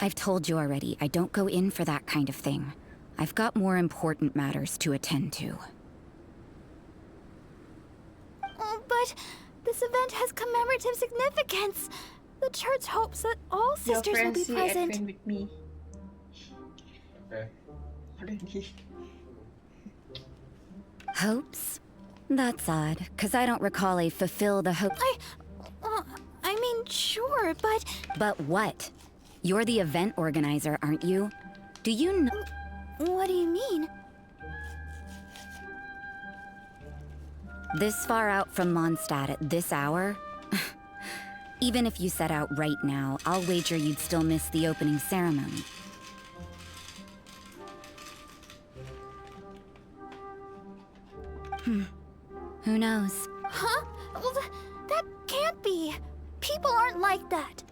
I've told you already, I don't go in for that kind of thing. I've got more important matters to attend to. Oh, but this event has commemorative significance. The church hopes that all sisters will be present. Friend with me. Hopes? That's odd, because I don't recall a fulfill the hope. I mean, sure, but... But what? You're the event organizer, aren't you? Do you know... What do you mean? This far out from Mondstadt at this hour? Even if you set out right now, I'll wager you'd still miss the opening ceremony. Who knows? Huh? Well, that can't be. People aren't like that.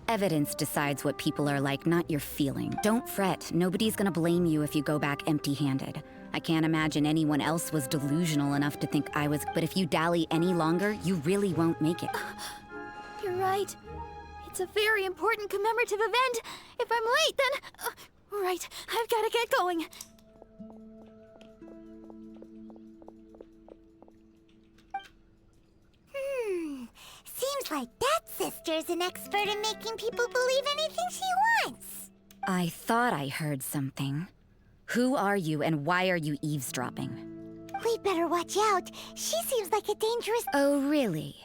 Evidence decides what people are like, not your feeling. Don't fret. Nobody's gonna blame you if you go back empty-handed. I can't imagine anyone else was delusional enough to think I was... But if you dally any longer, you really won't make it. You're right. It's a very important commemorative event. If I'm late, then... right, I've gotta get going. Seems like that sister's an expert in making people believe anything she wants. I thought I heard something. Who are you and why are you eavesdropping? We'd better watch out. She seems like a dangerous... Oh, really?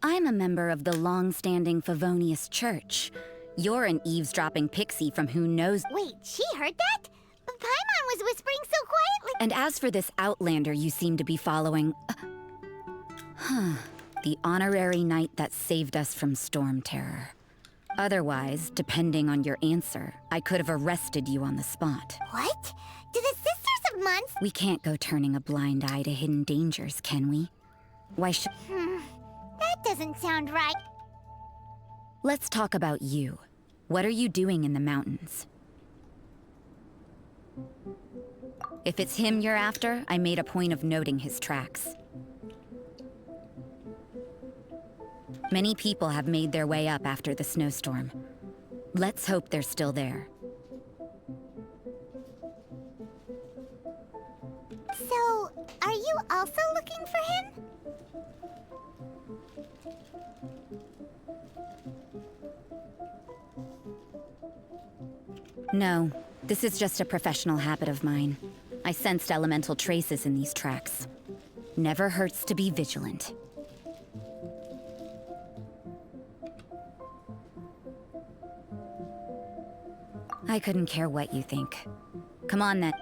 I'm a member of the long-standing Favonius Church. You're an eavesdropping pixie from who knows... Wait, she heard that? Paimon was whispering so quietly... And as for this outlander you seem to be following... The honorary knight that saved us from storm terror. Otherwise, depending on your answer, I could have arrested you on the spot. What? Do the Sisters of Months... We can't go turning a blind eye to hidden dangers, can we? Why should... That doesn't sound right. Let's talk about you. What are you doing in the mountains? If it's him you're after, I made a point of noting his tracks. Many people have made their way up after the snowstorm. Let's hope they're still there. So, are you also looking for him? No, this is just a professional habit of mine. I sensed elemental traces in these tracks. Never hurts to be vigilant. I couldn't care what you think. Come on then.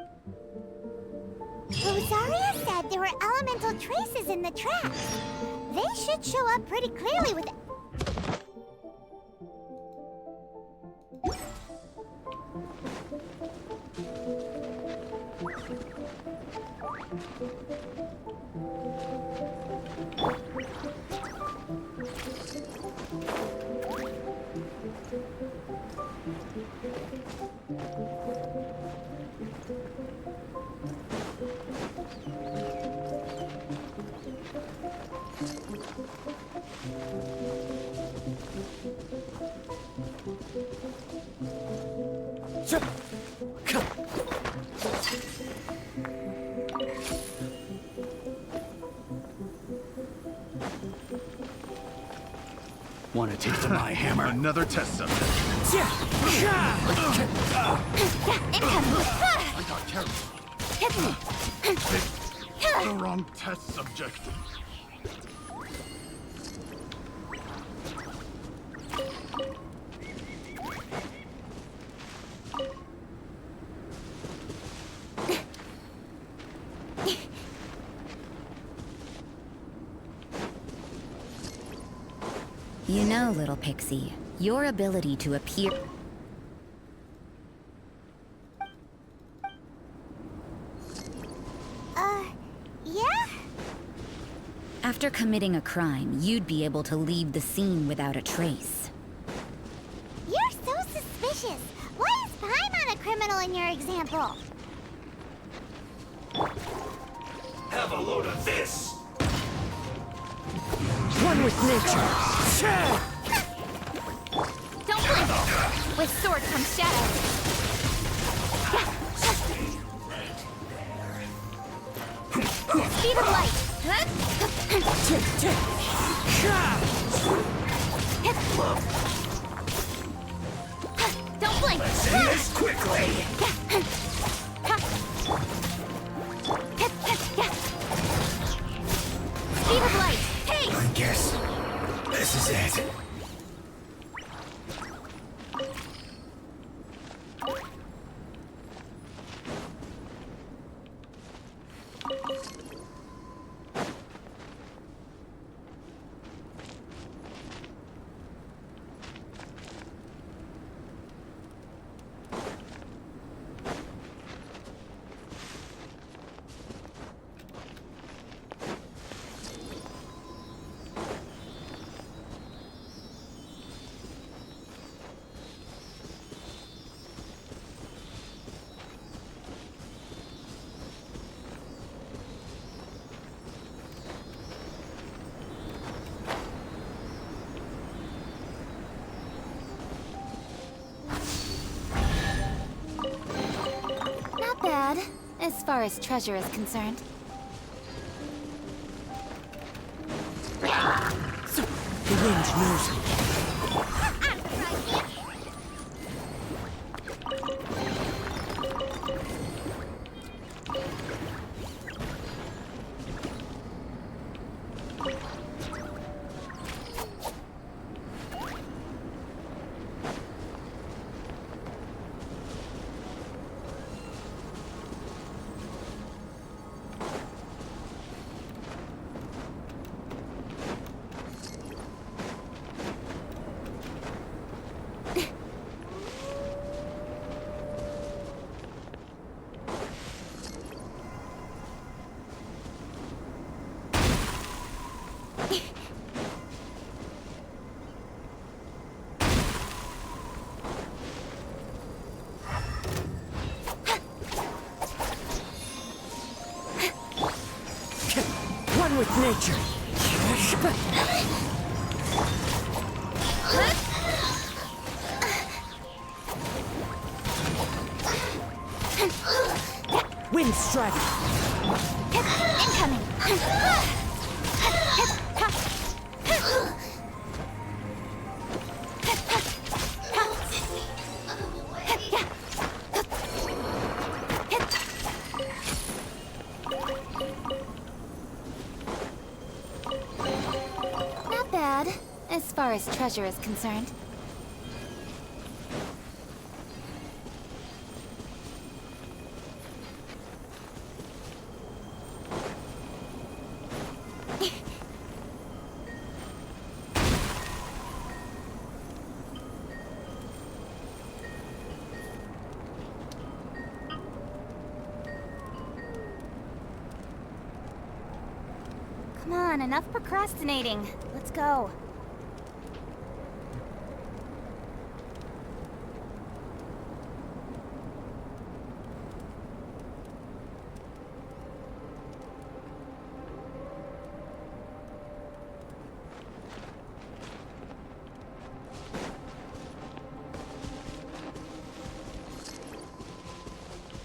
Rosaria said there were elemental traces in the tracks. They should show up pretty clearly with... Want a taste of my hammer? Another test subject. I got carried. The wrong test subject. You know, little pixie, your ability to appear... Yeah? After committing a crime, you'd be able to leave the scene without a trace. You're so suspicious. Why is Paimon a criminal in your example? Have a load of this! One with nature. Don't blink! With sword comes shadow. Speed of light. Don't blink. Let's end this quickly. Speed of light. Hey! I guess this is it. Not bad, as far as treasure is concerned. The wind knows me. One with nature. Wind strike. Incoming! Not bad, as far as treasure is concerned. Come on, enough procrastinating. Let's go.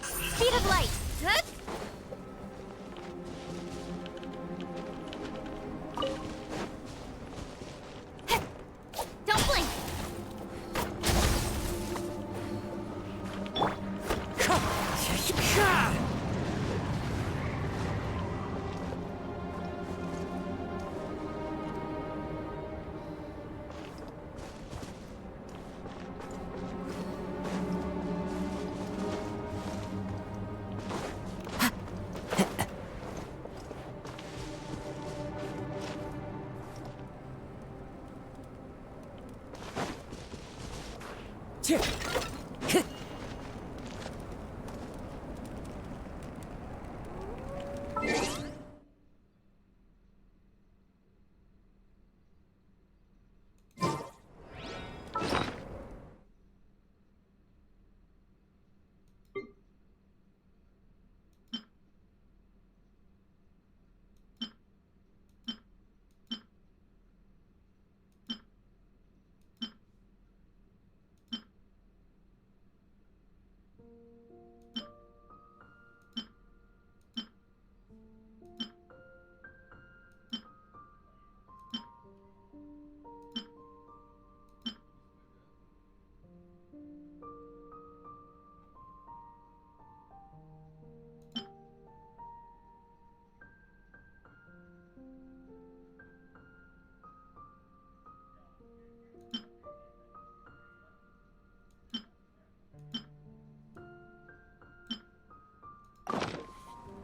Speed of light. Huh? Don't blink.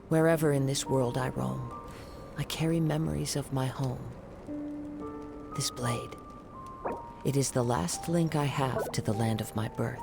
Wherever in this world I roam, I carry memories of my home. This blade, it is the last link I have to the land of my birth.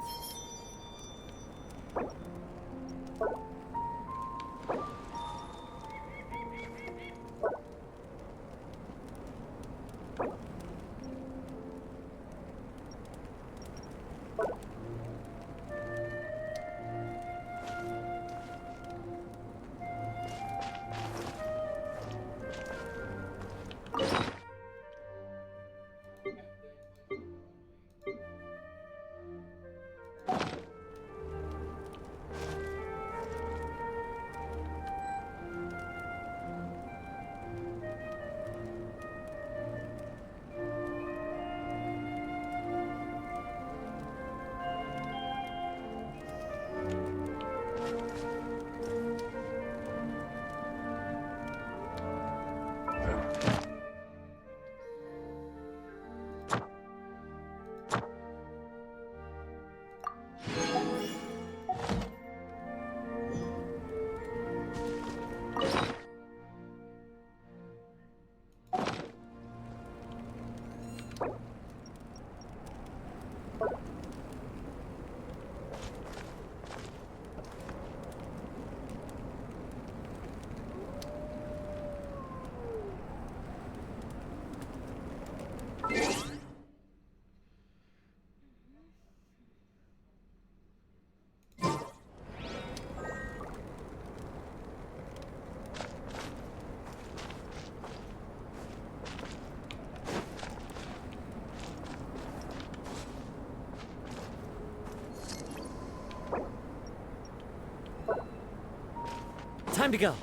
Time to go.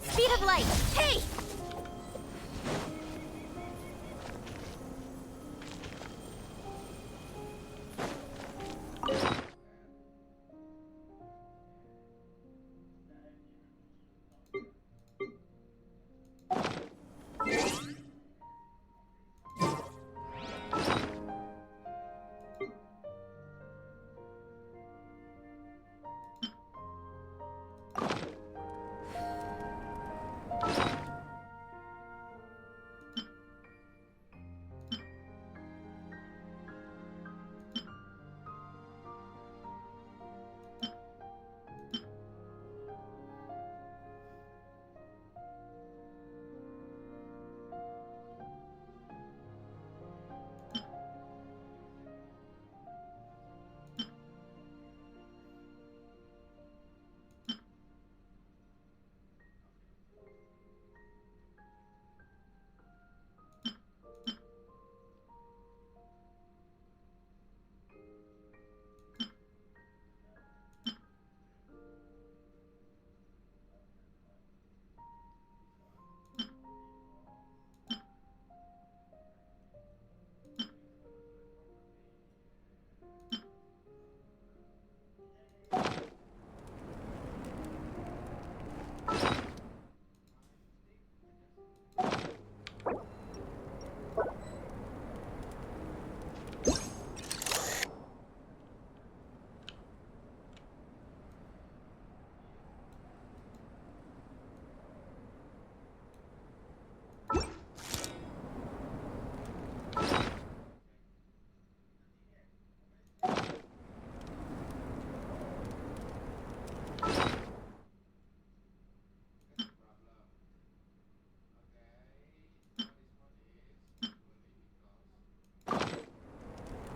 Speed of light! Hey!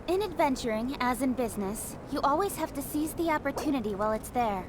In adventuring, as in business, you always have to seize the opportunity while it's there.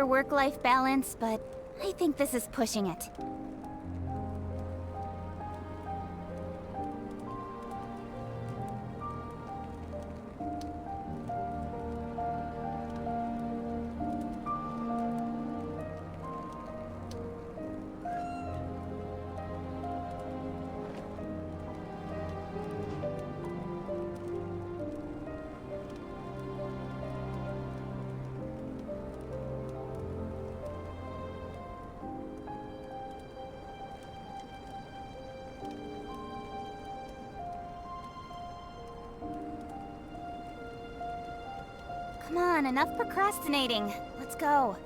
for work-life balance, but I think this is pushing it. Come on, enough procrastinating. Let's go.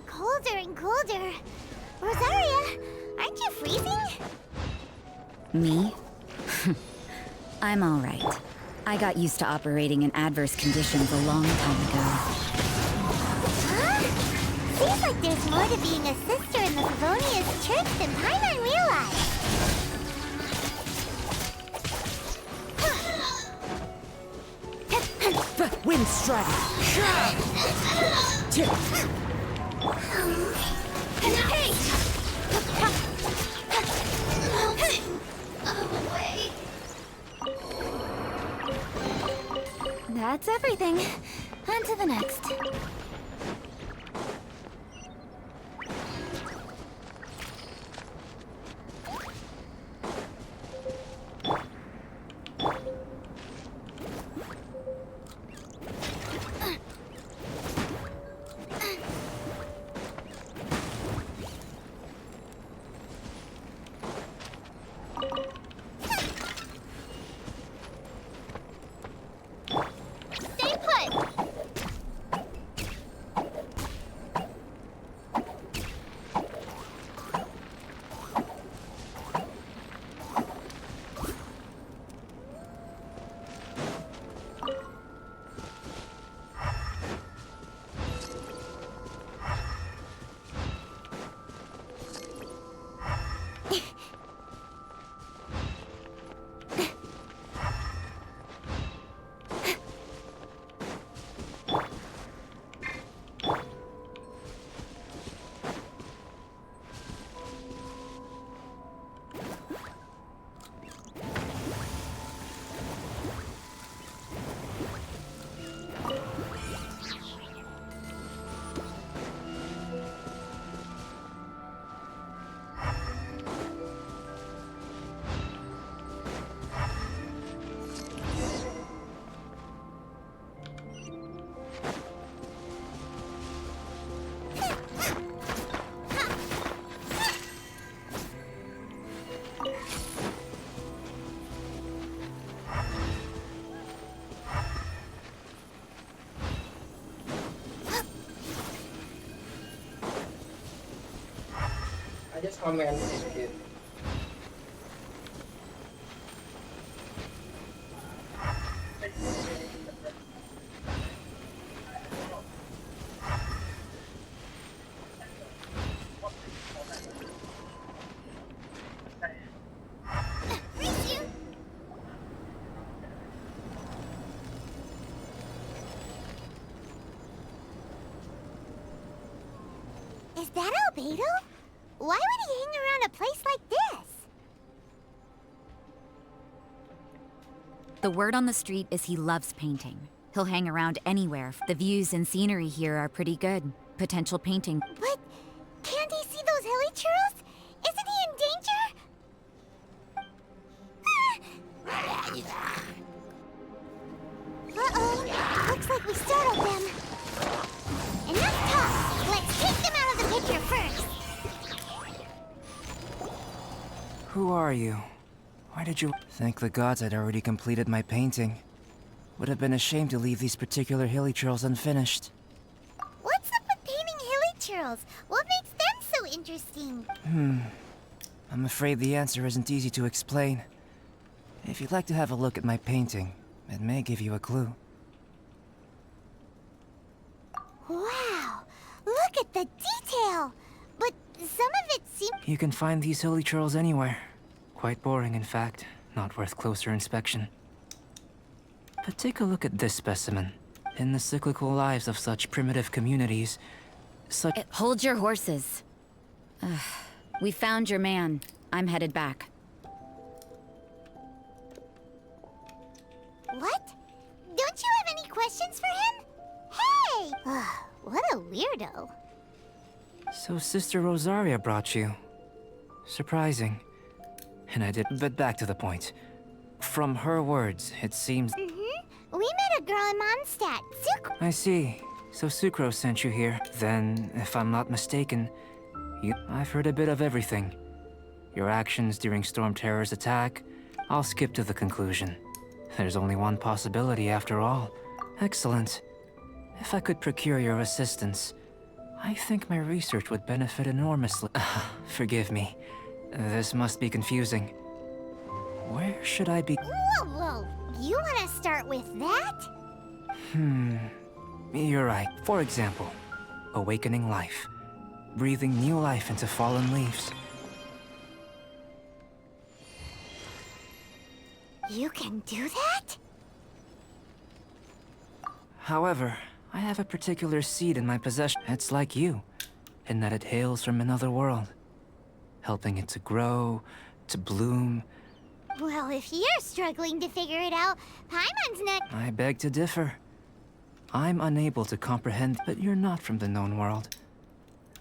Colder and colder. Rosaria, aren't you freezing? Me? I'm all right. I got used to operating in adverse conditions a long time ago. Huh? Seems like there's more to being a sister in the Favonia's church than Paimon realized. Wind strike! That's everything. On to the next. Just comment it. Is that Albedo? Why would he hang around a place like this? The word on the street is he loves painting. He'll hang around anywhere. The views and scenery here are pretty good. Potential painting. But can't he see those hilichurls? Isn't he in danger? Uh-oh. Looks like we startled them. Who are you? Why did you... Thank the gods I'd already completed my painting. Would have been a shame to leave these particular hilly churls unfinished. What's up with painting hilly churls? What makes them so interesting? I'm afraid the answer isn't easy to explain. If you'd like to have a look at my painting, it may give you a clue. Wow! Look at the detail! But some of it seems... You can find these hilly churls anywhere. Quite boring, in fact. Not worth closer inspection. But take a look at this specimen. In the cyclical lives of such primitive communities, Hold your horses. We found your man. I'm headed back. What? Don't you have any questions for him? Hey! What a weirdo. So Sister Rosaria brought you. Surprising. And I did... But back to the point. From her words, it seems... We met a girl in Mondstadt, Sucre. I see. So Sucrose sent you here. Then, if I'm not mistaken, I've heard a bit of everything. Your actions during Storm Terror's attack. I'll skip to the conclusion. There's only one possibility after all. Excellent. If I could procure your assistance, I think my research would benefit enormously. Forgive me. This must be confusing. Where should I be? Whoa! You want to start with that? You're right. For example, awakening life. Breathing new life into fallen leaves. You can do that? However, I have a particular seed in my possession. It's like you, in that it hails from another world. Helping it to grow, to bloom. Well, if you're struggling to figure it out, Paimon's next. I beg to differ. I'm unable to comprehend, but you're not from the known world.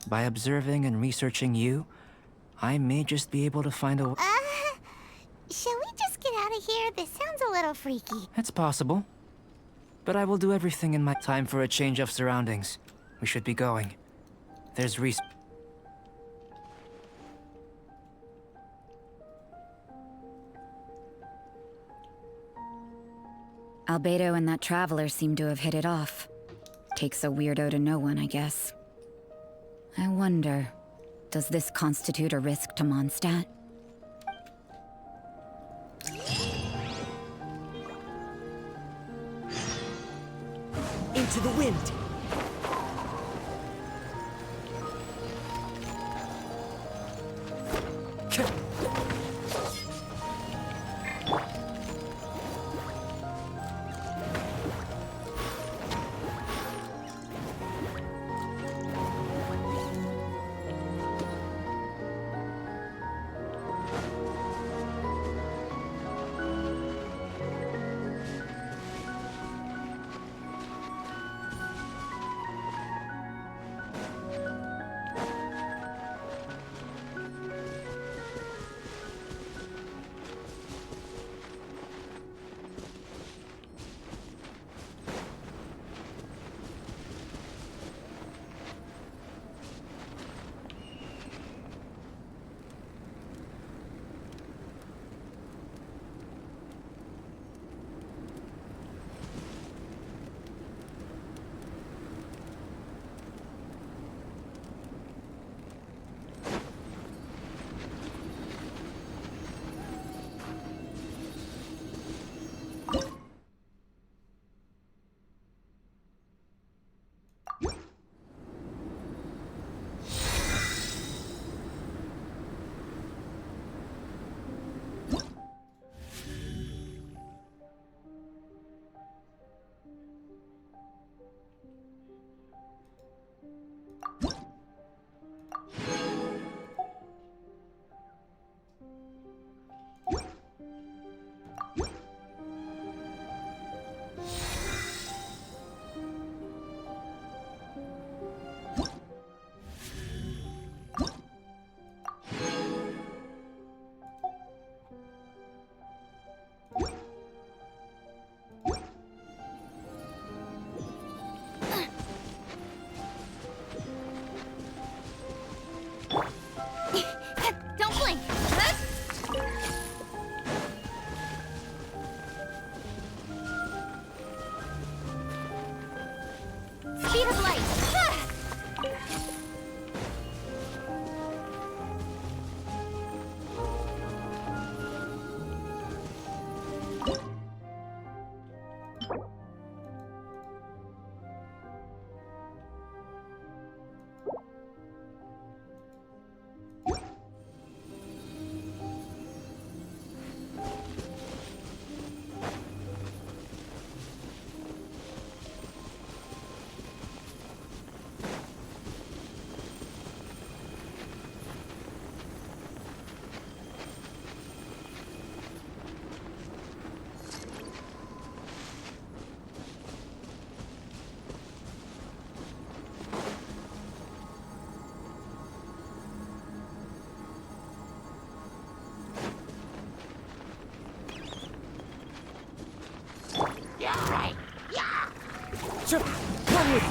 By observing and researching you, I may just be able to find a... Shall we just get out of here? This sounds a little freaky. It's possible. But I will do everything in my time for a change of surroundings. We should be going. There's Albedo and that traveler seem to have hit it off. Takes a weirdo to know one, I guess. I wonder, does this constitute a risk to Mondstadt? Into the wind!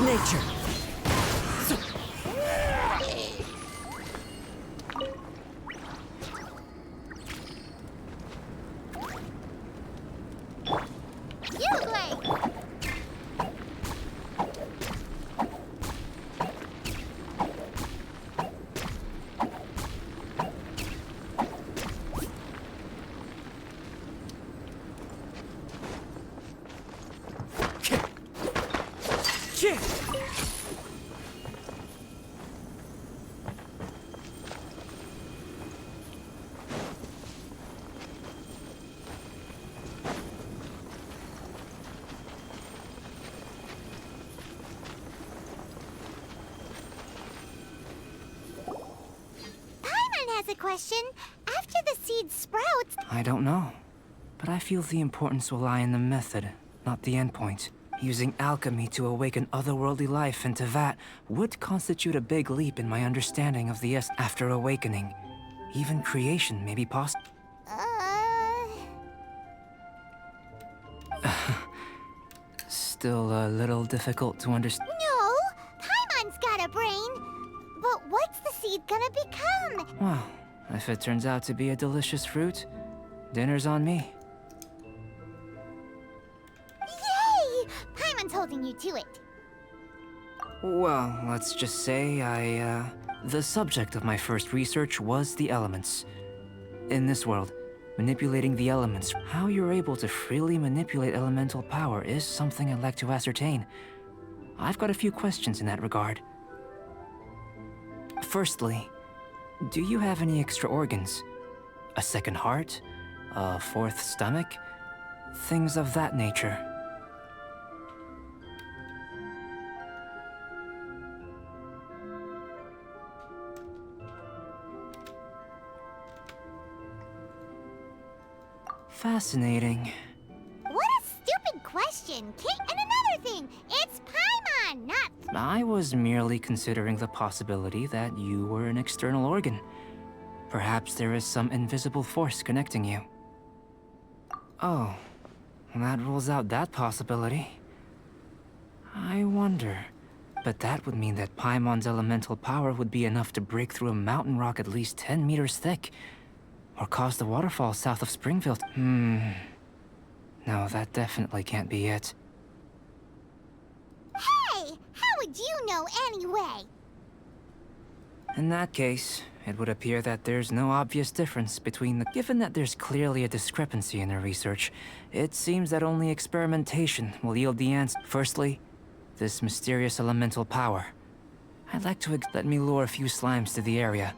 Nature. You play. Has a question. After the seed sprouts... I don't know. But I feel the importance will lie in the method, not the endpoint. Using alchemy to awaken otherworldly life into that would constitute a big leap in my understanding of the after awakening. Even creation may be possible. Still a little difficult to understand. No! Paimon's got a brain! But what's the seed gonna become? Well, if it turns out to be a delicious fruit, dinner's on me. Yay! Paimon's holding you to it. Well, let's just say the subject of my first research was the elements. In this world, manipulating the elements, how you're able to freely manipulate elemental power is something I'd like to ascertain. I've got a few questions in that regard. Firstly, do you have any extra organs? A second heart? A fourth stomach? Things of that nature. Fascinating. What a stupid question! And another thing, it's Paimon, not... I was merely considering the possibility that you were an external organ. Perhaps there is some invisible force connecting you. Oh, that rules out that possibility. I wonder... But that would mean that Paimon's elemental power would be enough to break through a mountain rock at least 10 meters thick. Or cause the waterfall south of Springfield. No, that definitely can't be it. Hey! How would you know anyway? In that case, it would appear that there's no obvious difference between the... Given that there's clearly a discrepancy in the research, it seems that only experimentation will yield the answer. Firstly, this mysterious elemental power. I'd like to let me lure a few slimes to the area.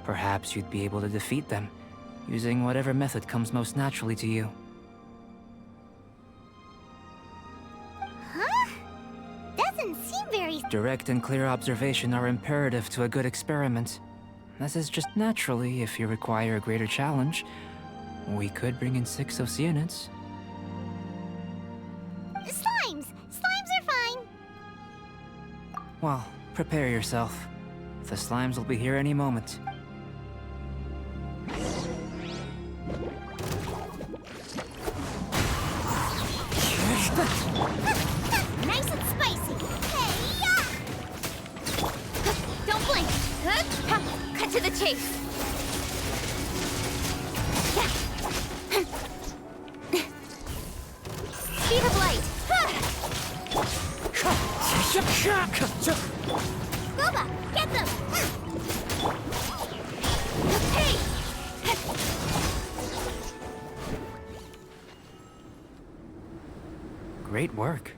Perhaps you'd be able to defeat them, using whatever method comes most naturally to you. Huh? Doesn't seem very... Direct and clear observation are imperative to a good experiment. This is just naturally, if you require a greater challenge, we could bring in 6 Oceanids. Slimes! Slimes are fine! Well, prepare yourself. The slimes will be here any moment. Nice and spicy. Hey-ya! Don't blink. Cut to the chase. Speed of light. Boba, get them. Hey! Great work.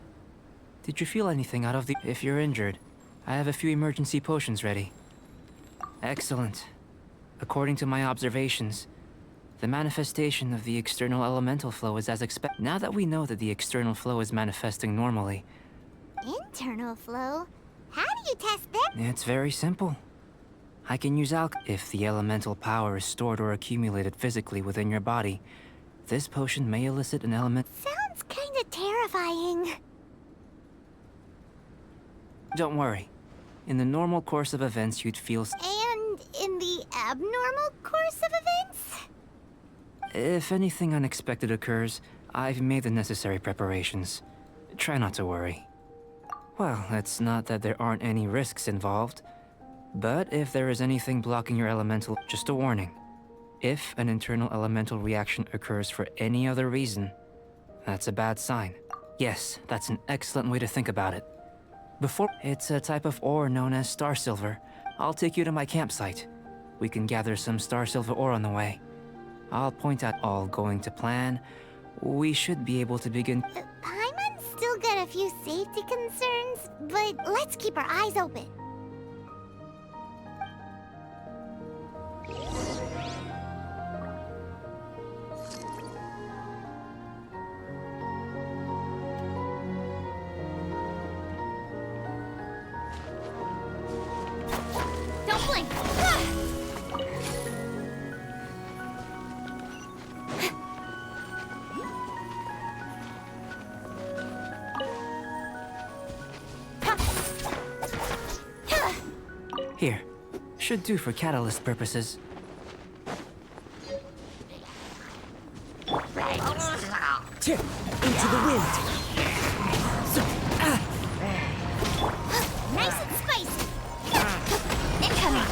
Did you feel anything out of the... If you're injured, I have a few emergency potions ready. Excellent. According to my observations, the manifestation of the external elemental flow is as expected. Now that we know that the external flow is manifesting normally... Internal flow? How do you test that? It's very simple. I can use if the elemental power is stored or accumulated physically within your body, this potion may elicit an element... Sounds kinda terrifying. Don't worry. In the normal course of events, you'd feel... And in the abnormal course of events? If anything unexpected occurs, I've made the necessary preparations. Try not to worry. Well, it's not that there aren't any risks involved. But if there is anything blocking your elemental, just a warning. If an internal elemental reaction occurs for any other reason, that's a bad sign. Yes, that's an excellent way to think about it. It's a type of ore known as star silver. I'll take you to my campsite. We can gather some star silver ore on the way. I'll point out all going to plan. We should be able to begin. Paimon's still got a few safety concerns, but let's keep our eyes open. Don't blink! Here. Should do for catalyst purposes. Into the wind! Nice and spicy! Incoming!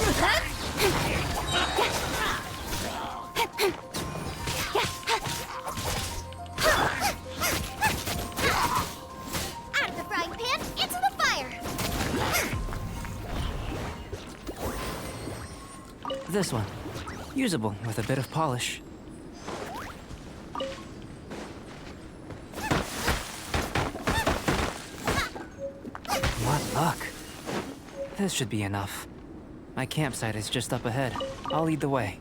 Out of the frying pan, into the fire! This one. Usable with a bit of polish. What luck. This should be enough. My campsite is just up ahead. I'll lead the way.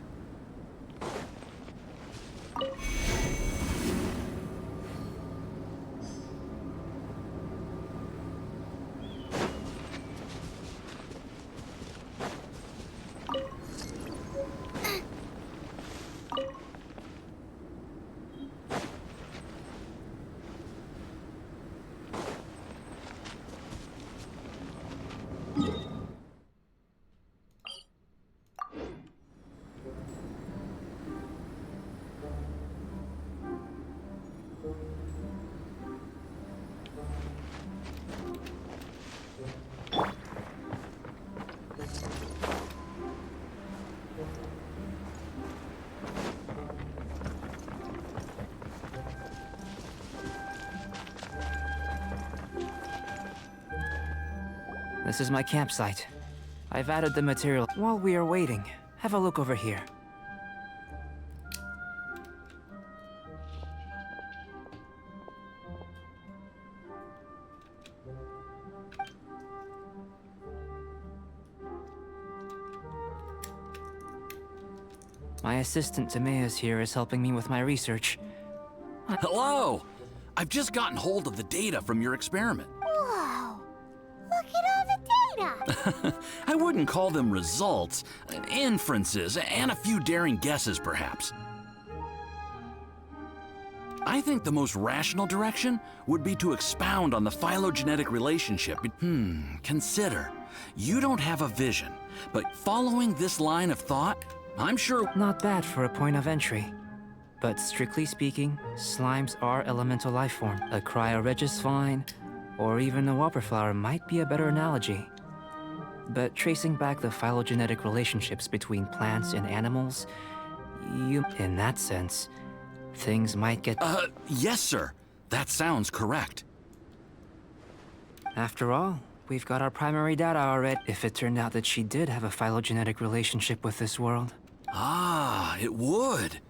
This is my campsite. I've added the material. While we are waiting, have a look over here. My assistant Milameowz here is helping me with my research. Hello! I've just gotten hold of the data from your experiment. Whoa! Look at all the data! I wouldn't call them results, inferences, and a few daring guesses, perhaps. I think the most rational direction would be to expound on the phylogenetic relationship. Consider, you don't have a vision, but following this line of thought, I'm sure— Not bad for a point of entry. But strictly speaking, slimes are elemental life form. A cryoregisvine, or even a whopperflower might be a better analogy. But tracing back the phylogenetic relationships between plants and animals, in that sense, things might get— Yes, sir. That sounds correct. After all, we've got our primary data already. If it turned out that she did have a phylogenetic relationship with this world. Ah, it would.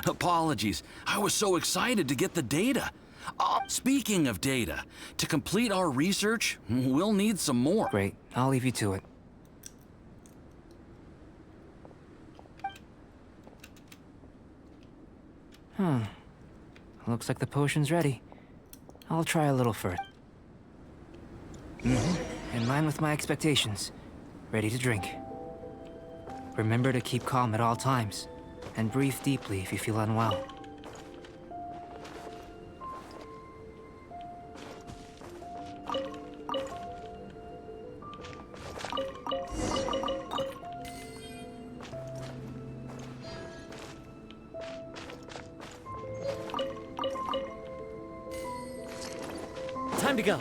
Apologies. I was so excited to get the data. Speaking of data, to complete our research, we'll need some more. Great. I'll leave you to it. Looks like the potion's ready. I'll try a little first. In line with my expectations. Ready to drink. Remember to keep calm at all times, and breathe deeply if you feel unwell. Time to go.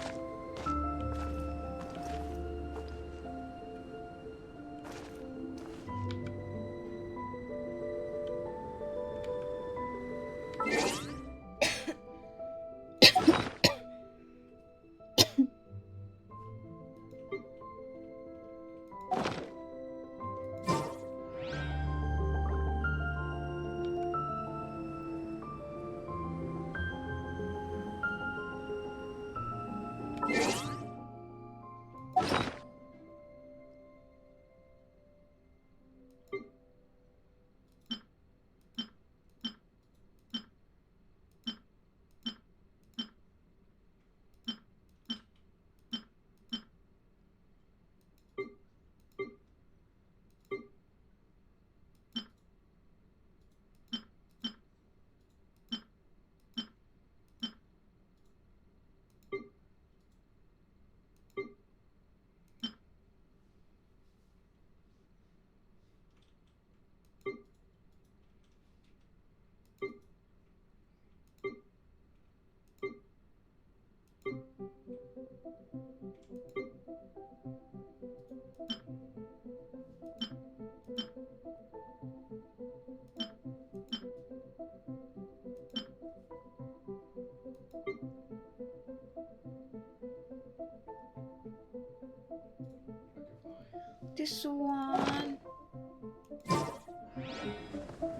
This one.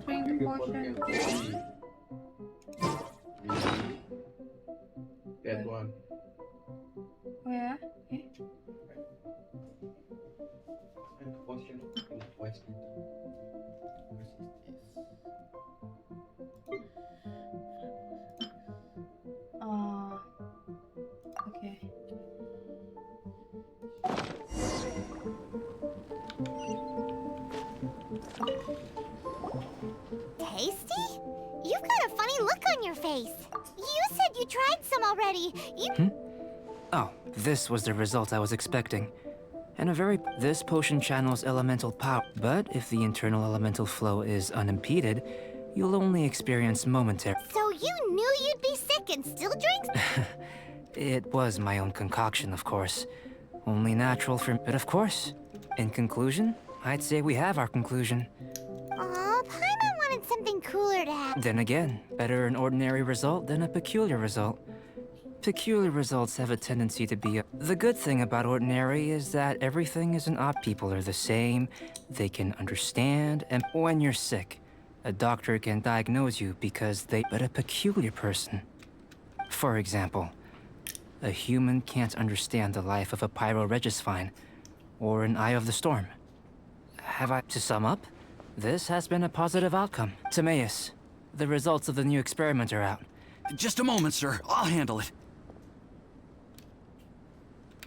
Drink potion. That one. Where? Okay. Potion. Poison. Okay. Tasty? You've got a funny look on your face. You said you tried some already. Oh, this was the result I was expecting. And this potion channels elemental power, but if the internal elemental flow is unimpeded, you'll only experience momentary. So you knew you'd be sick and still drank? It was my own concoction, of course. Only natural for... But of course, in conclusion, I'd say we have our conclusion. Aw, Paimon wanted something cooler to happen. Then again, better an ordinary result than a peculiar result. Peculiar results have a tendency to be The good thing about ordinary is that everything is people are the same, they can understand, and when you're sick, a doctor can diagnose you because but a peculiar person. For example, a human can't understand the life of a pyroregisfine, or an Eye of the Storm. To sum up, this has been a positive outcome. Timaeus, the results of the new experiment are out. Just a moment, sir. I'll handle it.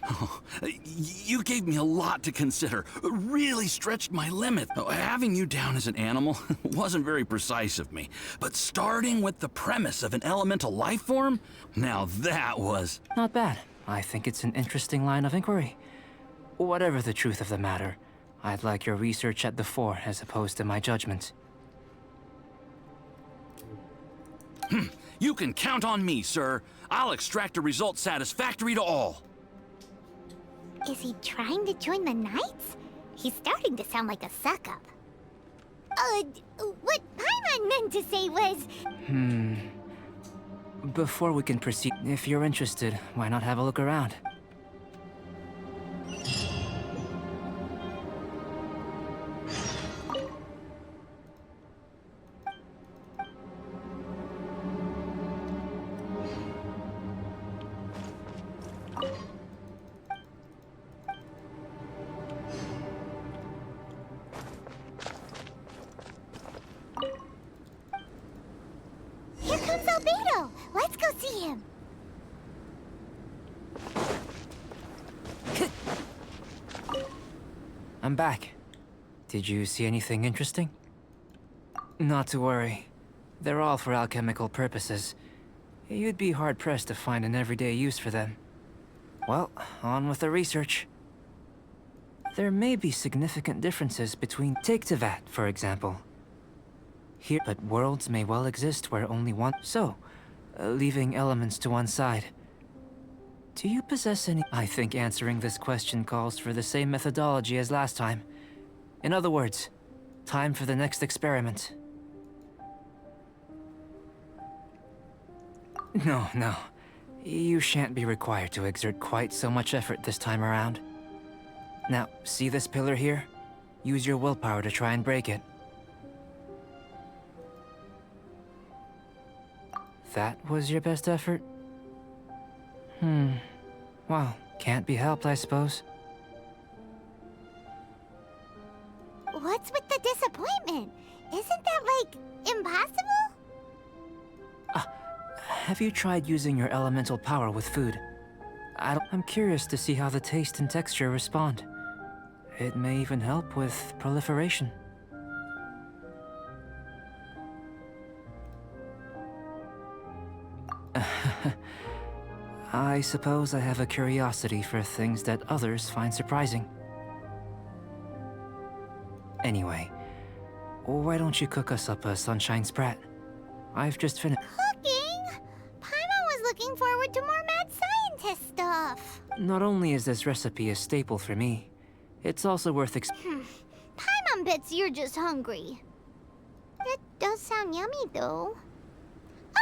Oh, you gave me a lot to consider. Really stretched my limit. Having you down as an animal wasn't very precise of me. But starting with the premise of an elemental life form? Now that was... Not bad. I think it's an interesting line of inquiry. Whatever the truth of the matter, I'd like your research at the fore as opposed to my judgment. You can count on me, sir. I'll extract a result satisfactory to all. Is he trying to join the Knights? He's starting to sound like a suck-up. What Paimon meant to say was... Before we can proceed, if you're interested, why not have a look around? Here comes Albedo! Let's go see him! I'm back. Did you see anything interesting? Not to worry. They're all for alchemical purposes. You'd be hard-pressed to find an everyday use for them. Well, on with the research. There may be significant differences between... Take Tevat, for example. Here, but worlds may well exist where only one... So, leaving elements to one side. Do you possess any... I think answering this question calls for the same methodology as last time. In other words, time for the next experiment. No. You shan't be required to exert quite so much effort this time around. Now, see this pillar here? Use your willpower to try and break it. That was your best effort? Well, can't be helped, I suppose. What's with the disappointment? Isn't that, like, impossible? Have you tried using your elemental power with food? I'm curious to see how the taste and texture respond. It may even help with proliferation. I suppose I have a curiosity for things that others find surprising. Anyway, why don't you cook us up a sunshine sprat? I've just finished. Cooking? Paimon was looking forward to more mad scientist stuff. Not only is this recipe a staple for me, it's also worth Paimon bets you're just hungry. It does sound yummy, though.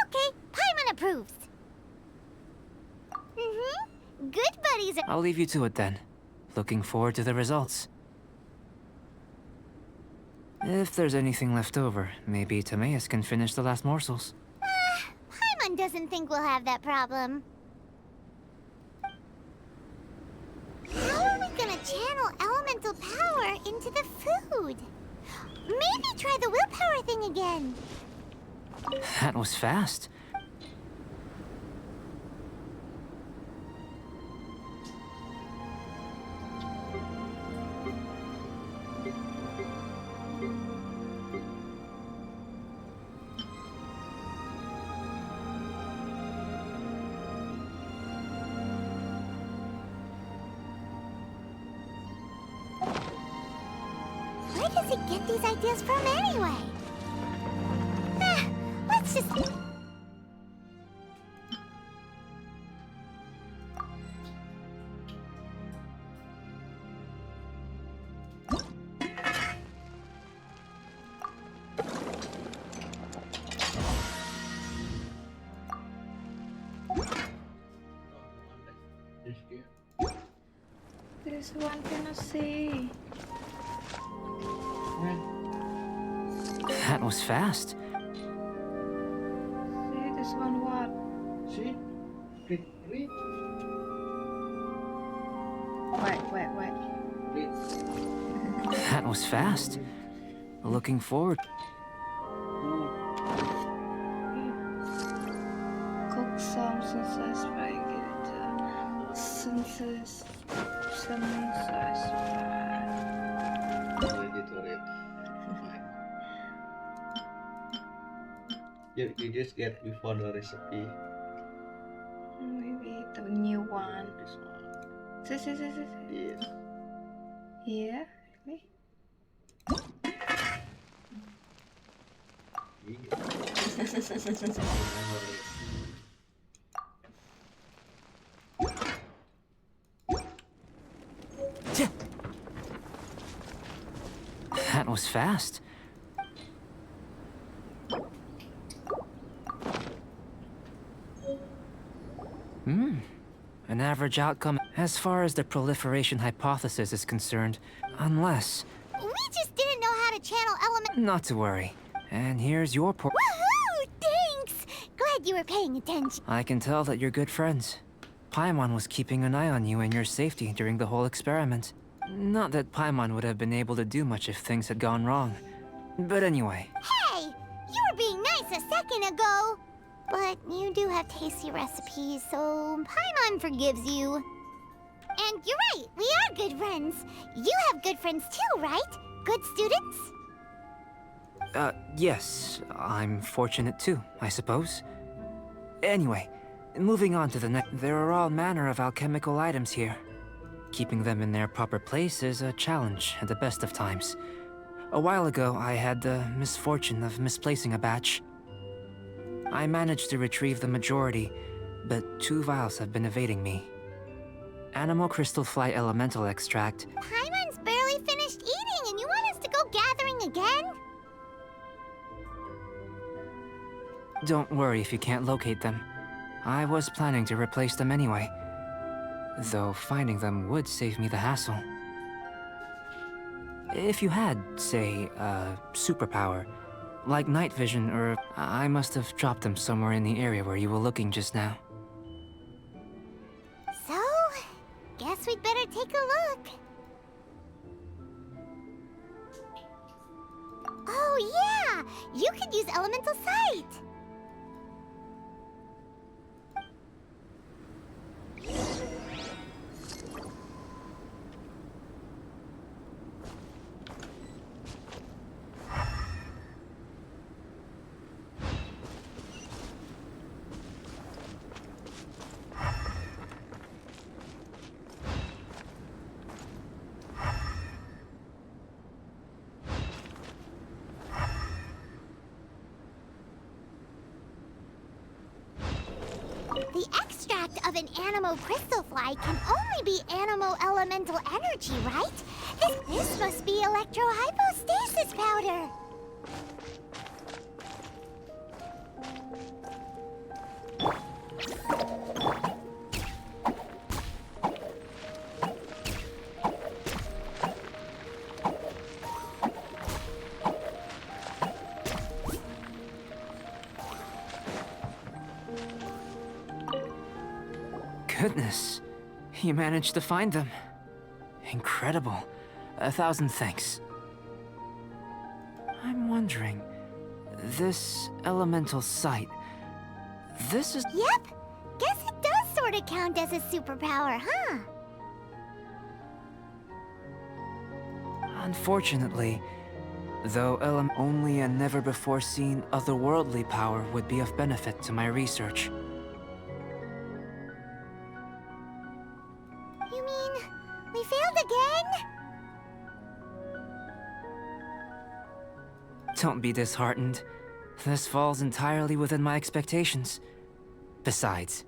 Okay, Paimon approves. Good buddies are... I'll leave you to it then. Looking forward to the results. If there's anything left over, maybe Timaeus can finish the last morsels. Paimon doesn't think we'll have that problem. How are we gonna channel elemental power into the food? Maybe try the willpower thing again. That was fast. Where does he get these ideas from anyway? Let's just... This one cannot see. That was fast. See, this one what? See? Read, read, Wait. read. That was fast. Looking forward. Cook some synthesize it. Synthesize. Ready to read. You just get before the recipe. Maybe the new one. This one. See. Yes. Here, really? That was fast. An average outcome as far as the proliferation hypothesis is concerned, unless... We just didn't know how to channel element... Not to worry. And here's your Woohoo! Thanks! Glad you were paying attention. I can tell that you're good friends. Paimon was keeping an eye on you and your safety during the whole experiment. Not that Paimon would have been able to do much if things had gone wrong. But anyway... Hey! You were being nice a second ago! But you do have tasty recipes, so Paimon forgives you. And you're right, we are good friends. You have good friends too, right? Good students? Yes. I'm fortunate too, I suppose. Anyway, moving on to the next... There are all manner of alchemical items here. Keeping them in their proper place is a challenge at the best of times. A while ago, I had the misfortune of misplacing a batch. I managed to retrieve the majority, but 2 vials have been evading me. Animal crystal fly elemental extract. Paimon's barely finished eating and you want us to go gathering again? Don't worry if you can't locate them. I was planning to replace them anyway. Though finding them would save me the hassle. If you had, say, a superpower, like night vision, or I must have dropped them somewhere in the area where you were looking just now. So, guess we'd better take a look. Oh yeah! You could use elemental sight! The extract of an animo crystal fly can only be animo elemental energy, right? This must be electrohypostasis powder. goodness. You managed to find them. Incredible. 1,000 thanks. I'm wondering, this elemental sight, this is... Yep. Guess it does sort of count as a superpower, huh? Unfortunately, though only a never-before-seen otherworldly power would be of benefit to my research. You mean we failed again? Don't be disheartened. This falls entirely within my expectations. Besides,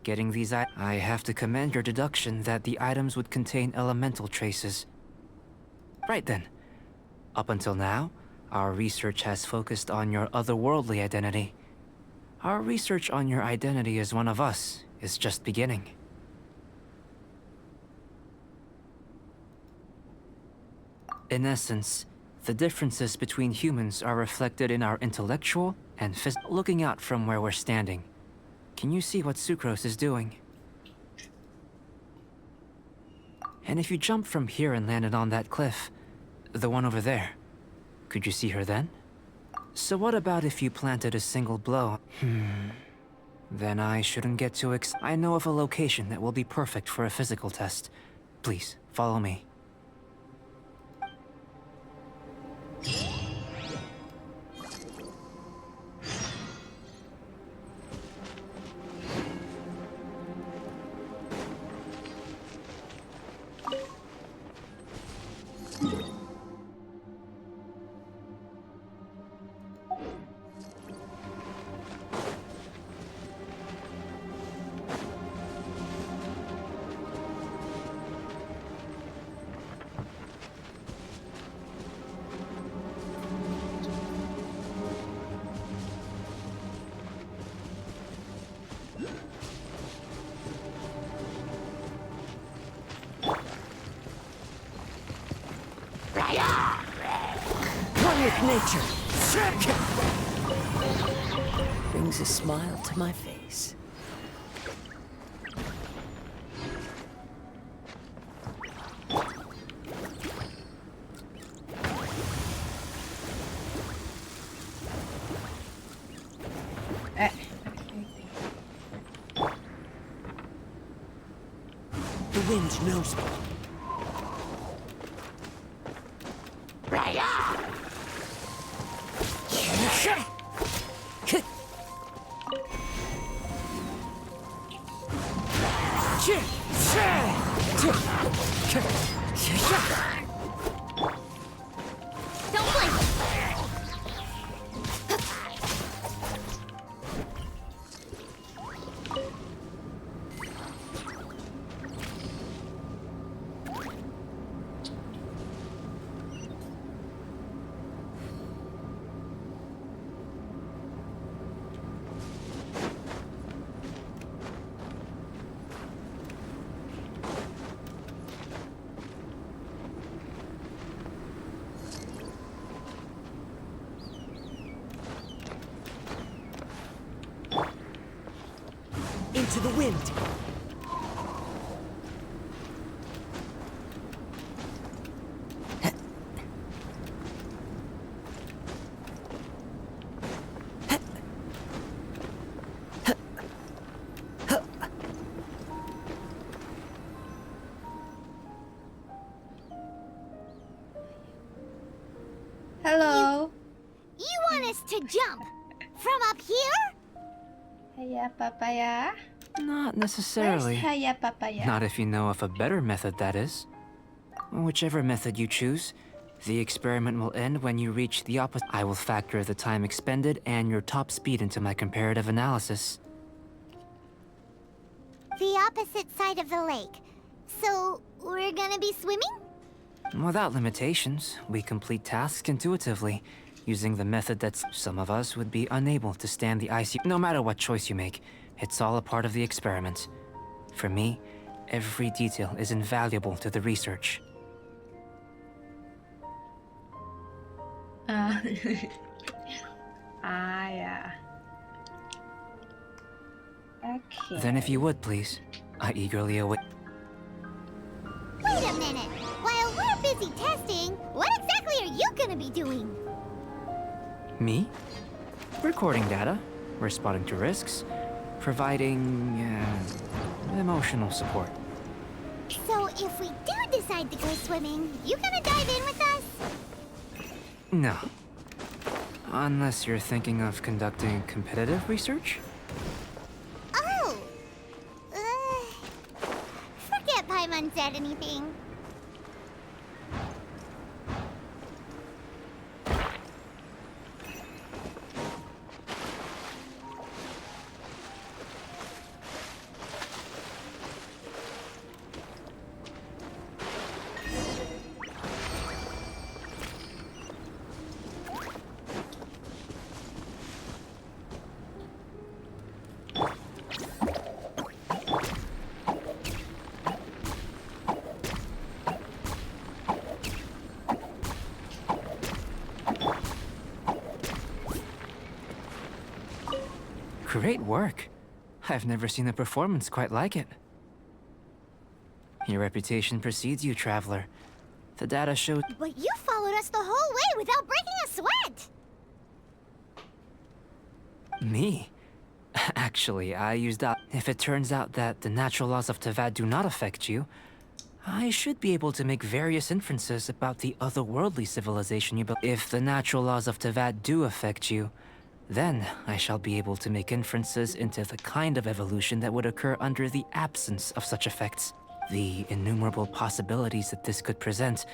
getting these I have to commend your deduction that the items would contain elemental traces. Right then. Up until now, our research has focused on your otherworldly identity. Our research on your identity as one of us is just beginning. In essence, the differences between humans are reflected in our intellectual and physical. Looking out from where we're standing, can you see what Sucrose is doing? And if you jumped from here and landed on that cliff, the one over there, could you see her then? So what about if you planted a single blow? Then I shouldn't get too I know of a location that will be perfect for a physical test. Please, follow me. One with nature. Brings a smile to my face. The wind knows me. Don't blink! Into the wind. Hello. You want us to jump from up here? Hiya, papaya. Not necessarily. Where's hiya, papaya? Not if you know of a better method, that is. Whichever method you choose, the experiment will end when you reach the opposite. I will factor the time expended and your top speed into my comparative analysis. The opposite side of the lake. So, we're gonna be swimming? Without limitations, we complete tasks intuitively, using the method that some of us would be unable to stand the icy. No matter what choice you make, it's all a part of the experiment. For me, every detail is invaluable to the research. Yeah. Okay. Then if you would, please. I eagerly await. Wait a minute. While we're busy testing, what exactly are you gonna be doing? Me? Recording data, responding to risks, providing emotional support. So if we do decide to go swimming, you gonna dive in with us? No. Unless you're thinking of conducting competitive research? Oh! Forget Paimon said anything. Great work. I've never seen a performance quite like it. Your reputation precedes you, Traveler. The data showed... But you followed us the whole way without breaking a sweat! Me? Actually, I used up. If it turns out that the natural laws of Tavad do not affect you, I should be able to make various inferences about the otherworldly civilization you built. If the natural laws of Tavad do affect you, then I shall be able to make inferences into the kind of evolution that would occur under the absence of such effects. The innumerable possibilities that this could present,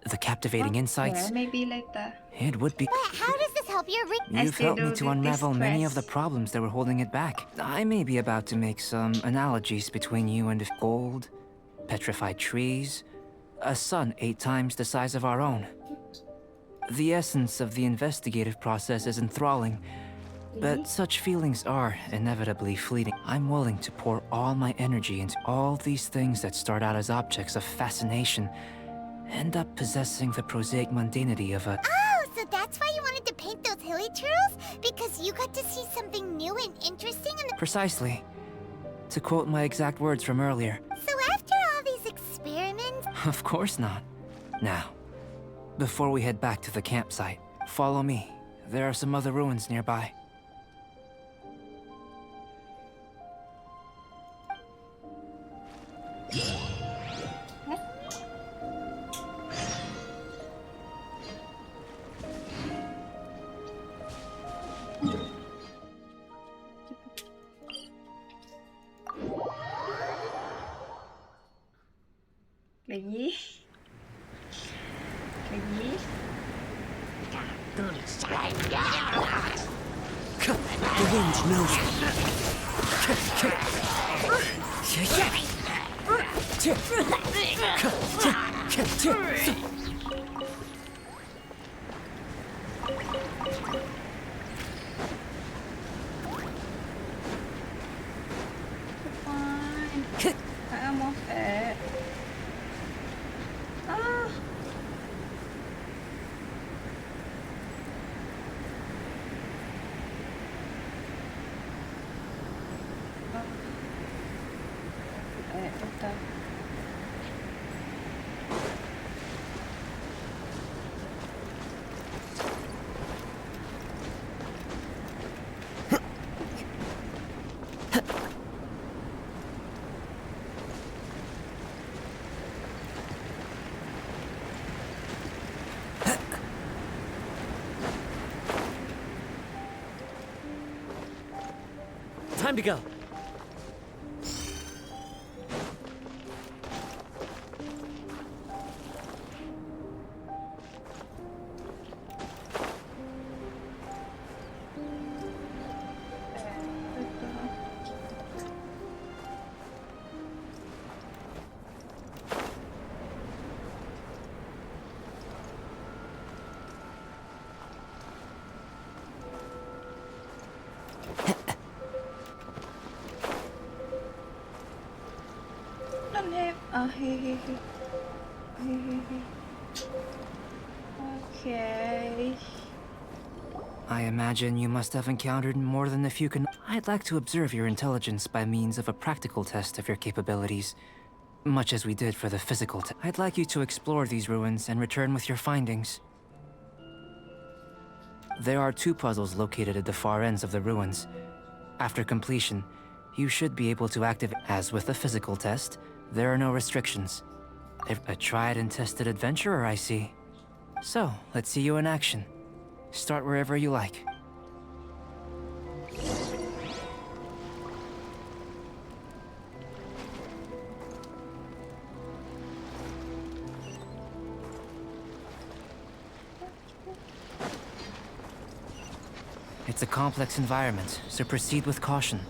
the captivating insights. Yeah, maybe later. It would be. But how does this help your You've helped me to this unravel many of the quest. problems that were holding it back. I may be about to make some analogies between you and gold, petrified trees, a sun 8 times the size of our own. The essence of the investigative process is enthralling, but such feelings are inevitably fleeting. I'm willing to pour all my energy into all these things that start out as objects of fascination, end up possessing the prosaic mundanity of a... Oh, so that's why you wanted to paint those hilly turtles? Because you got to see something new and interesting in the... Precisely. To quote my exact words from earlier. So after all these experiments... Of course not. Now, before we head back to the campsite, follow me. There are some other ruins nearby. Lagi. Lagi. The wind knows me. Fine. I'm off it. Ah. Betul. Time to go. Don't have. Oh, hey. Okay. I imagine you must have encountered more than a few can. I'd like to observe your intelligence by means of a practical test of your capabilities, much as we did for the physical test. I'd like you to explore these ruins and return with your findings. There are 2 puzzles located at the far ends of the ruins. After completion, you should be able to activate. As with the physical test, there are no restrictions. A tried and tested adventurer, I see. So, let's see you in action. Start wherever you like. It's a complex environment, so proceed with caution.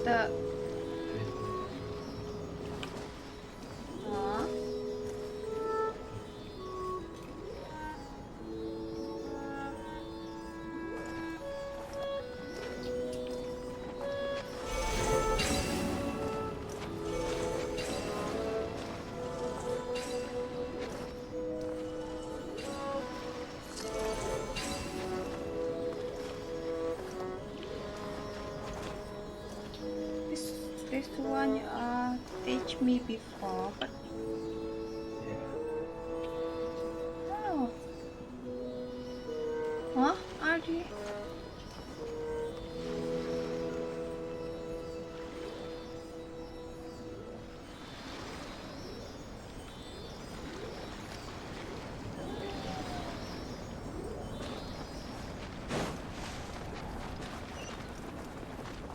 The... This one teach me before, but oh, huh? Are they?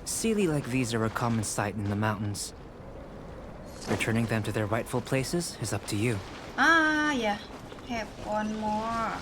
Sealy like these are a common sight in the mountains. Returning them to their rightful places is up to you. Ah, yeah. Have one more.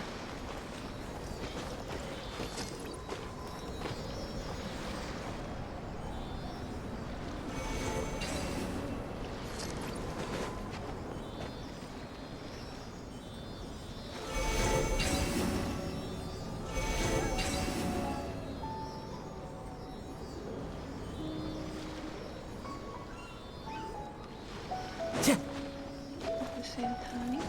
At the same time.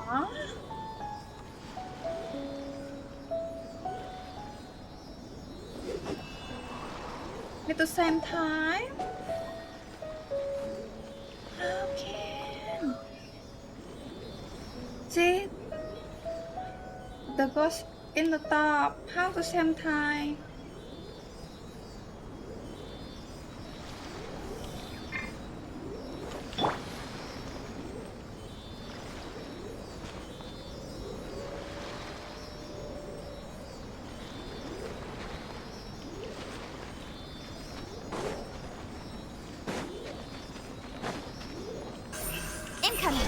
Huh? At the same time? How can? See? The ghost in the top. How the same time? Incoming!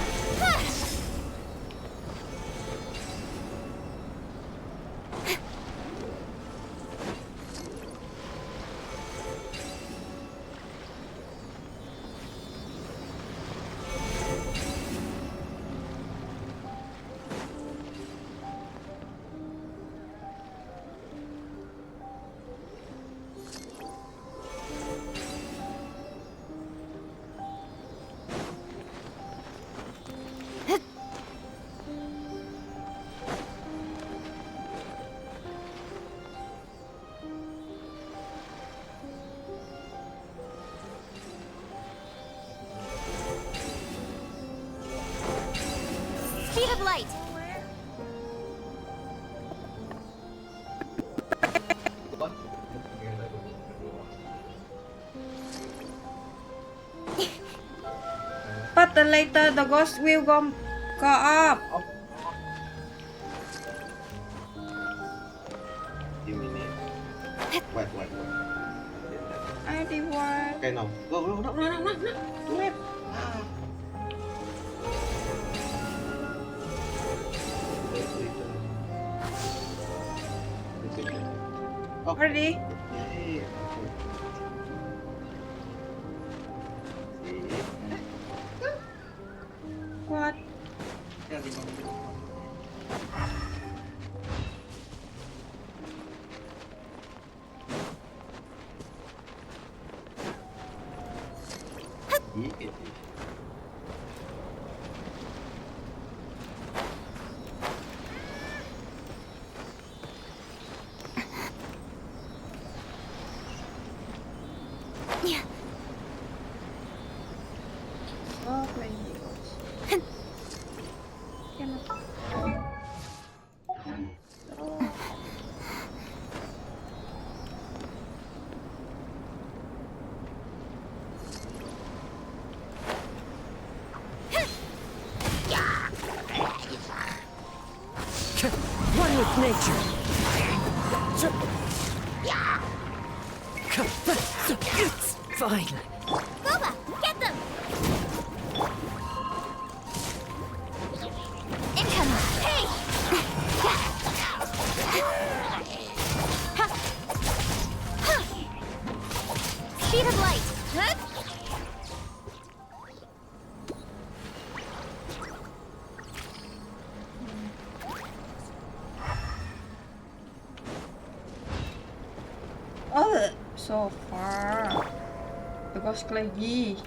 Speed of light! later the ghost will go up. Wait. I reward. Okay, now. Go. No. Left. Oh. Ready? Yeah. What? Oh, playing videos. Cannot. Oh. One with nature. It's fine. Boba, get them! Incoming! Hey! Speed of light! Oh, so far. The ghost lagi.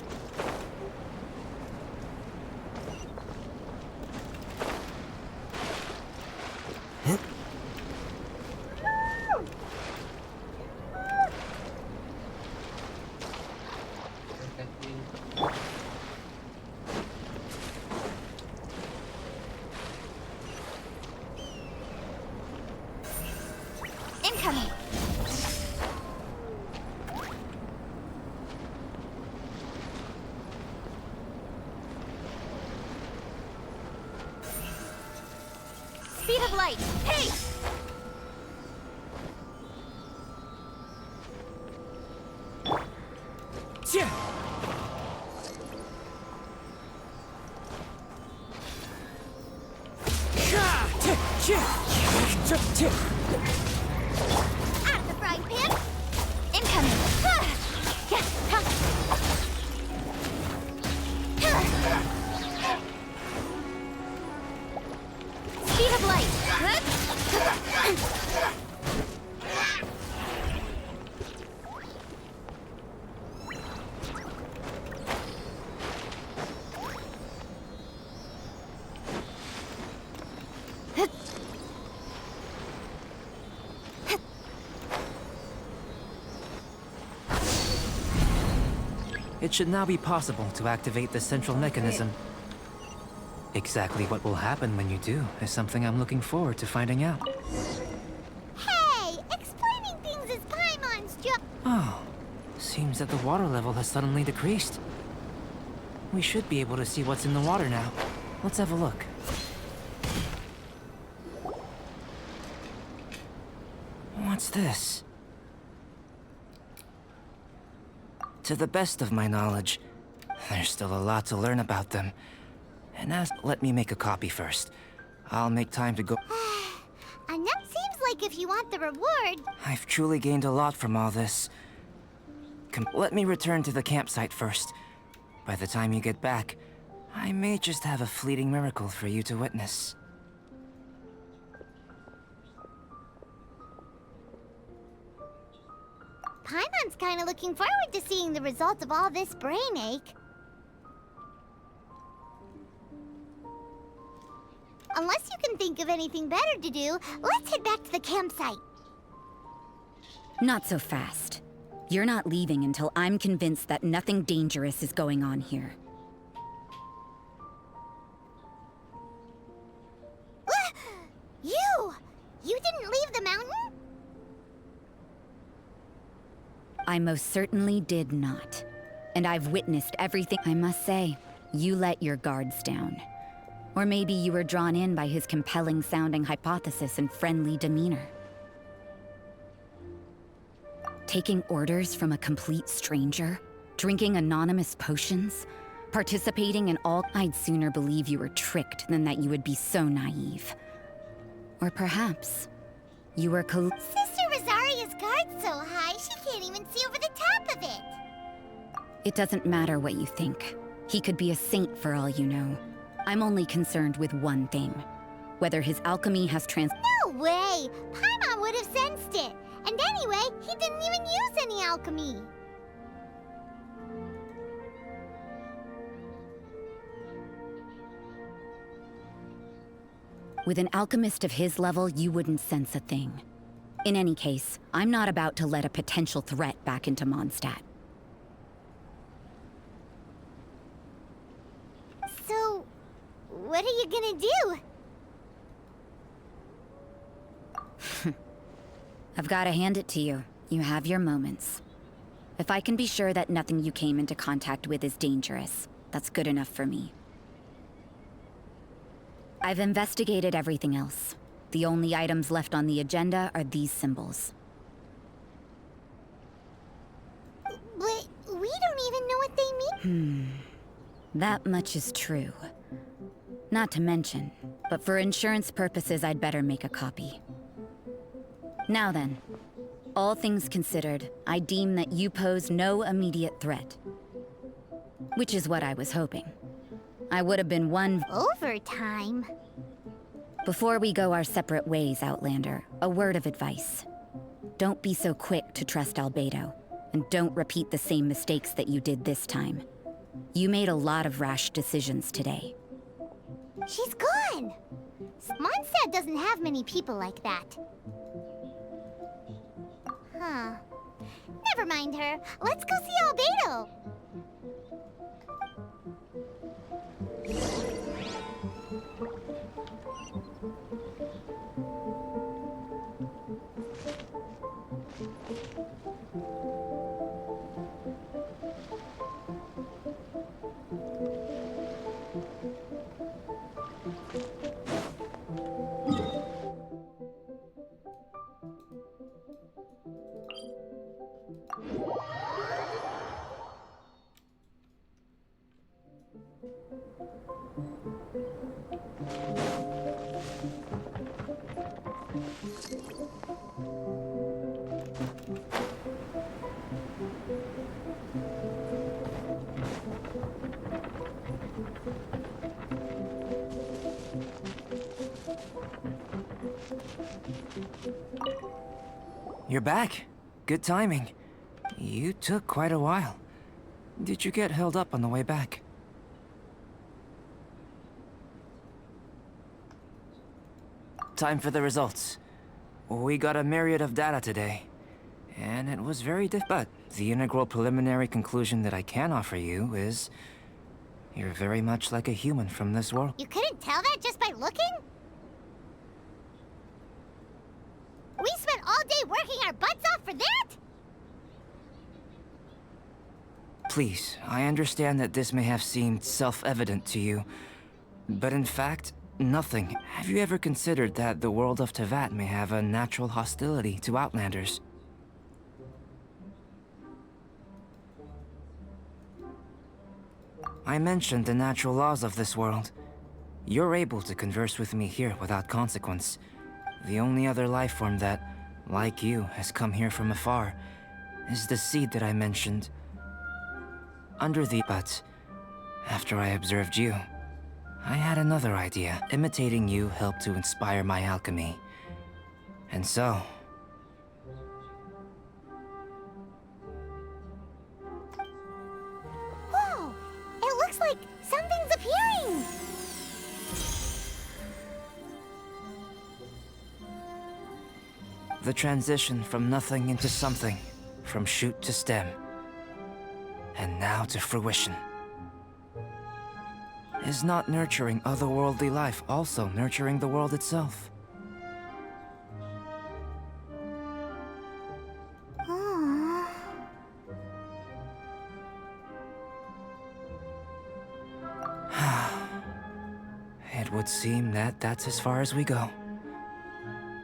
Incoming! Speed of light! Hey! Out of the frying pan! Incoming! Speed of light! It should now be possible to activate the central mechanism. Exactly what will happen when you do is something I'm looking forward to finding out. Hey! Explaining things is Paimon's job! Oh, seems that the water level has suddenly decreased. We should be able to see what's in the water now. Let's have a look. What's this? To the best of my knowledge, there's still a lot to learn about them. And let me make a copy first. I'll make time to go. And that seems like if you want the reward... I've truly gained a lot from all this. Let me return to the campsite first. By the time you get back, I may just have a fleeting miracle for you to witness. Paimon's kinda looking forward to seeing the results of all this brain ache. Unless you can think of anything better to do, let's head back to the campsite. Not so fast. You're not leaving until I'm convinced that nothing dangerous is going on here. You didn't leave the mountain? I most certainly did not. And I've witnessed everything. I must say, You let your guards down. Or maybe you were drawn in by his compelling-sounding hypothesis and friendly demeanor. Taking orders from a complete stranger? Drinking anonymous potions? Participating in all... I'd sooner believe you were tricked than that you would be so naive. Or perhaps... you were Sister Rosaria's guard's so high, she can't even see over the top of it. It doesn't matter what you think. He could be a saint for all you know. I'm only concerned with one thing. Whether his alchemy has No way! Paimon would have sensed it. And anyway, he didn't even use any alchemy. With an alchemist of his level, you wouldn't sense a thing. In any case, I'm not about to let a potential threat back into Mondstadt. So, what are you gonna do? I've gotta hand it to you. You have your moments. If I can be sure that nothing you came into contact with is dangerous, that's good enough for me. I've investigated everything else. The only items left on the agenda are these symbols. But we don't even know what they mean. That much is true. Not to mention, but for insurance purposes, I'd better make a copy. Now then, all things considered, I deem that you pose no immediate threat. Which is what I was hoping. I would have been one... Overtime. Before we go our separate ways, Outlander, a word of advice. Don't be so quick to trust Albedo, and don't repeat the same mistakes that you did this time. You made a lot of rash decisions today. She's gone! Mondstadt doesn't have many people like that. Huh. Never mind her. Let's go see Albedo! You're back. Good timing. You took quite a while. Did you get held up on the way back? Time for the results. We got a myriad of data today, and it was very but the integral preliminary conclusion that I can offer you is... you're very much like a human from this world. You couldn't tell that just by looking? We spent all day working our butts off for that? Please, I understand that this may have seemed self-evident to you, but in fact, nothing. Have you ever considered that the world of Teyvat may have a natural hostility to Outlanders? I mentioned the natural laws of this world. You're able to converse with me here without consequence. The only other life form that, like you, has come here from afar is the seed that I mentioned. But after I observed you, I had another idea. Imitating you helped to inspire my alchemy. And so... Whoa! It looks like something's appearing! the transition from nothing into something, from shoot to stem, and now to fruition. Is not nurturing otherworldly life also nurturing the world itself? seem that that's as far as we go.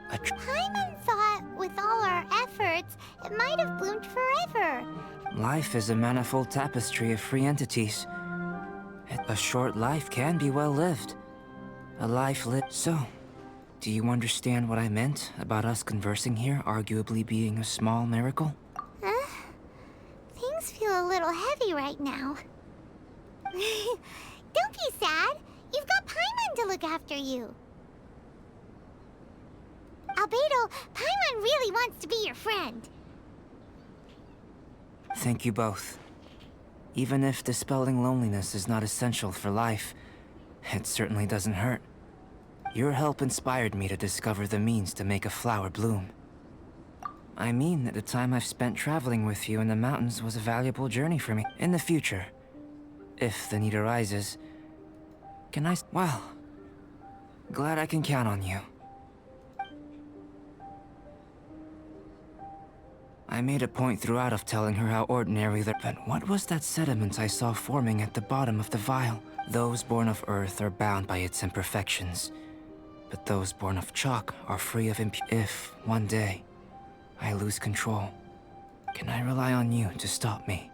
Paimon thought with all our efforts, it might have bloomed forever. Life is a manifold tapestry of free entities. A short life can be well lived. A life lived. So, do you understand what I meant about us conversing here arguably being a small miracle? Things feel a little heavy right now. Don't be sad. You've got Paimon to look after you. Albedo, Paimon really wants to be your friend. Thank you both. Even if dispelling loneliness is not essential for life, it certainly doesn't hurt. Your help inspired me to discover the means to make a flower bloom. I mean that the time I've spent traveling with you in the mountains was a valuable journey for me. In the future, if the need arises, well, glad I can count on you. I made a point throughout of telling her how ordinary but what was that sediment I saw forming at the bottom of the vial? Those born of earth are bound by its imperfections, but those born of chalk are free of If, one day, I lose control, can I rely on you to stop me?